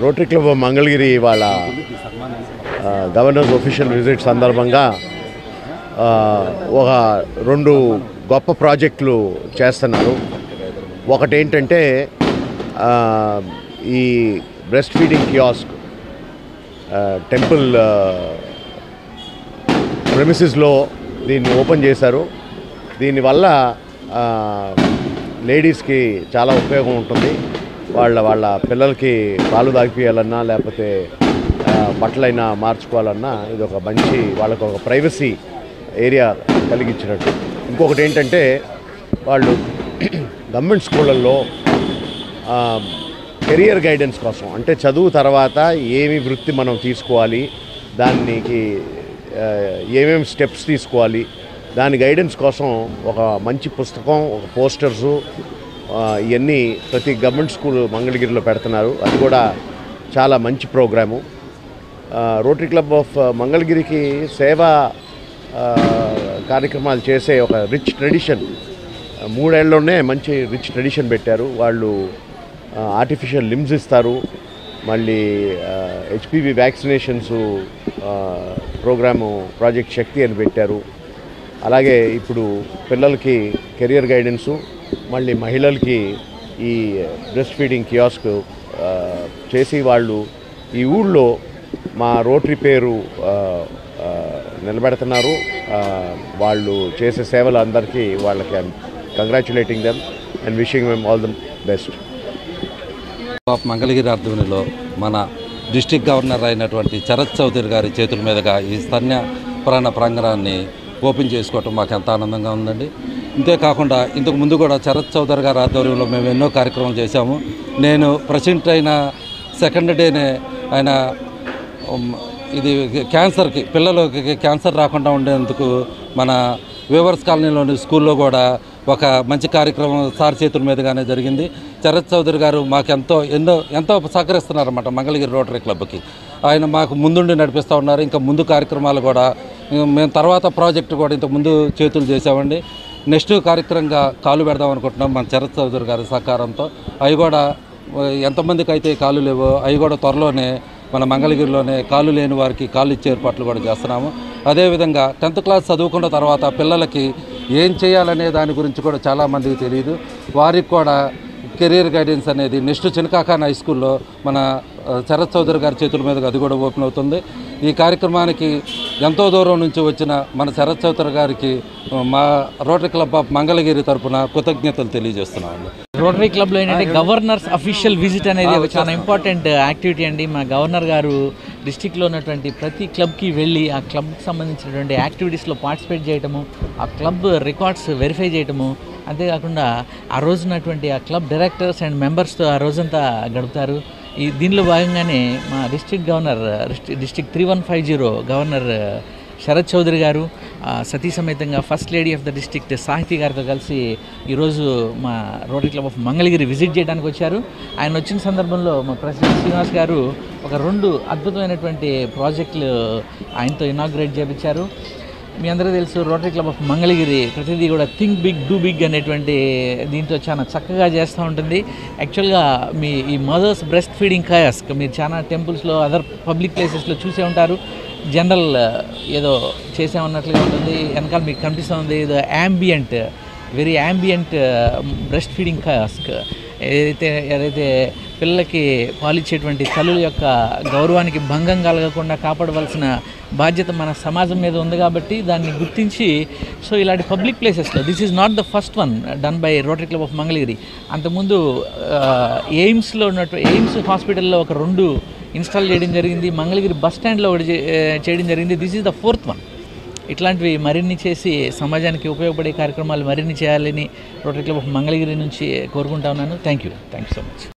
Rotary club Mangalagiri వాళ్ళ governors official visit సందర్భంగా ఒక 2 గొప్ప ప్రాజెక్టులు చేస్తున్నారు. ఒకటేంటంటే ఈ బ్రెస్ట్ ఫీడింగ్ కియాస్క్ టెంపుల్ ప్రెమిసెస్లో దీన్ని ఓపెన్ చేశారు. దీనివల్ల లేడీస్కి చాలా ఉపయోగం ఉంటుంది. వాళ్ళ పిల్లలకి పాలు తాగిపియాలన్నా లేకపోతే బట్టలైనా మార్చుకోవాలన్నా ఇది ఒక మంచి వాళ్ళకు ఒక ప్రైవసీ ఏరియా కలిగించినట్టు. ఇంకొకటి ఏంటంటే వాళ్ళు గవర్నమెంట్ స్కూళ్ళల్లో కెరియర్ గైడెన్స్ కోసం, అంటే చదువు తర్వాత ఏమి వృత్తి మనం తీసుకోవాలి, దానికి ఏమేమి స్టెప్స్ తీసుకోవాలి, దాని గైడెన్స్ కోసం ఒక మంచి పుస్తకం, ఒక పోస్టర్సు ఇవన్నీ ప్రతి గవర్నమెంట్ స్కూల్ మంగళగిరిలో పెడుతున్నారు. అది కూడా చాలా మంచి ప్రోగ్రాము. రోటరీ క్లబ్ ఆఫ్ మంగళగిరికి సేవా కార్యక్రమాలు చేసే ఒక రిచ్ ట్రెడిషన్ 3 ఏళ్లలోనే మంచి రిచ్ ట్రెడిషన్ పెట్టారు. వాళ్ళు ఆర్టిఫిషియల్ లిమ్స్ ఇస్తారు, మళ్ళీ హెచ్పివి వ్యాక్సినేషన్స్ ప్రోగ్రాము ప్రాజెక్ట్ శక్తి అని పెట్టారు. అలాగే ఇప్పుడు పిల్లలకి కెరియర్ గైడెన్సు, మళ్ళీ మహిళలకి ఈ బ్రెస్ట్ ఫీడింగ్ కియాస్క్ చేసి వాళ్ళు ఈ ఊళ్ళో మా రోటరీ పేరు నిలబెడుతున్నారు. వాళ్ళు చేసే సేవలు అందరికీ వాళ్ళకి congratulating them and wishing them all the best. Mangalagiri ఆధ్వర్యంలో మన డిస్ట్రిక్ట్ గవర్నర్ అయినటువంటి శరత్ చౌదరి గారి చేతుల మీదుగా ఈ స్తన్య ప్రాంగణాన్ని ఓపెన్ చేసుకోవటం మాకు ఎంత ఆనందంగా ఉందండి. ఇంతేకాకుండా ఇంతకు ముందు కూడా శరత్ చౌదరి గారి ఆధ్వర్యంలో మేము ఎన్నో కార్యక్రమాలు చేశాము. నేను ప్రెసిడెంట్ అయిన 2nd డేనే ఆయన ఇది క్యాన్సర్కి, పిల్లలకి క్యాన్సర్ రాకుండా ఉండేందుకు మన వేవర్స్ కాలనీలోని స్కూల్లో కూడా ఒక మంచి కార్యక్రమం సార్ చేతుల మీదుగానే జరిగింది. శరత్ చౌదరి గారు మాకు ఎంతో సహకరిస్తున్నారన్నమాట మంగళగిరి రోటరీ క్లబ్కి. ఆయన మాకు ముందుండి నడిపిస్తూ ఉన్నారు. ఇంకా ముందు కార్యక్రమాలు కూడా మేము తర్వాత ప్రాజెక్టు కూడా ఇంతకు ముందు చేతులు చేసామండి. నెక్స్ట్ కార్యక్రమంగా కాలు పెడదాం అనుకుంటున్నాం మన శరత్ చౌదరి గారి సహకారంతో. అవి కూడా ఎంతమందికి అయితే కాలు లేవో అవి కూడా త్వరలోనే మన మంగళగిరిలోనే కాలు లేని వారికి కాళ్ళు ఇచ్చే ఏర్పాట్లు కూడా చేస్తున్నాము. అదేవిధంగా 10th క్లాస్ చదువుకున్న తర్వాత పిల్లలకి ఏం చేయాలనే దాని గురించి కూడా చాలామందికి తెలియదు. వారికి కూడా కెరీర్ గైడెన్స్ అనేది నెక్స్ట్ చినకాకాన్ హై స్కూల్లో మన శరత్ చౌదరి గారి చేతుల మీదుగా అది కూడా ఓపెన్ అవుతుంది. ఈ కార్యక్రమానికి ఎంతో దూరం నుంచి వచ్చిన మన శరత్ చౌదరి గారికి మా రోటరీ క్లబ్ ఆఫ్ మంగళగిరి తరఫున కృతజ్ఞతలు తెలియజేస్తున్నామండి. రోటరీ క్లబ్లో ఏంటంటే గవర్నర్స్ అఫీషియల్ విజిట్ అనేది చాలా ఇంపార్టెంట్ యాక్టివిటీ అండి. మా గవర్నర్ గారు డిస్టిక్లో ఉన్నటువంటి ప్రతి క్లబ్కి వెళ్ళి ఆ క్లబ్కి సంబంధించినటువంటి యాక్టివిటీస్లో పార్టిసిపేట్ చేయటము, ఆ క్లబ్ రికార్డ్స్ వెరిఫై చేయటము, అంతేకాకుండా ఆ రోజున్నటువంటి ఆ క్లబ్ డైరెక్టర్స్ అండ్ మెంబర్స్తో ఆ రోజంతా గడుపుతారు. దీనిలో భాగంగానే మా district governor district 3150 governor Sharath Chowdary గారు సతీ సమేతంగా first lady of the district Sahithi గారితో కలిసి ఈరోజు మా Rotary Club of Mangalagiri visit చేయడానికి వచ్చారు. ఆయన వచ్చిన సందర్భంలో మా ప్రెసిడెంట్ శ్రీనివాస్ గారు ఒక 2 అద్భుతమైనటువంటి ప్రాజెక్టులు ఆయనతో ఇనాగ్రేట్ చేయించారు. మీ అందరికీ తెలుసు రోటరీ క్లబ్ ఆఫ్ మంగళగిరి ప్రతిదీ కూడా థింక్ బిగ్ డూ బిగ్ అనేటువంటి దీంతో చాలా చక్కగా చేస్తూ ఉంటుంది. యాక్చువల్గా మీ ఈ మదర్స్ బ్రెస్ట్ ఫీడింగ్ కయాస్క్ మీరు చాలా టెంపుల్స్లో అదర్ పబ్లిక్ ప్లేసెస్లో చూసే ఉంటారు. జనరల్ ఏదో చేసామన్నట్లుగా ఉంటుంది. వెనకాల మీకు కనిపిస్తూ ఉంది ఇది ambient, very ambient breast feeding కయాస్క్. ఏదైతే పిల్లలకి పాలిచ్చేటువంటి తల్లుల యొక్క గౌరవానికి భంగం కలగకుండా కాపాడవలసిన బాధ్యత మన సమాజం మీద ఉంది కాబట్టి దాన్ని గుర్తించి సో ఇలాంటి పబ్లిక్ ప్లేసెస్లో this is not the first one done by rotary Club of Mangalagiri. అంతకుముందు ఎయిమ్స్లో ఎయిమ్స్ హాస్పిటల్లో ఒక 2 ఇన్స్టాల్ చేయడం జరిగింది. మంగళగిరి బస్ స్టాండ్లో ఒకటి చేయడం జరిగింది. This is the 4th one. ఇట్లాంటివి మరిన్ని చేసి సమాజానికి ఉపయోగపడే కార్యక్రమాలు మరిన్ని చేయాలని రోటరీ క్లబ్ ఆఫ్ మంగళగిరి నుంచి కోరుకుంటా ఉన్నాను. Thank you so much.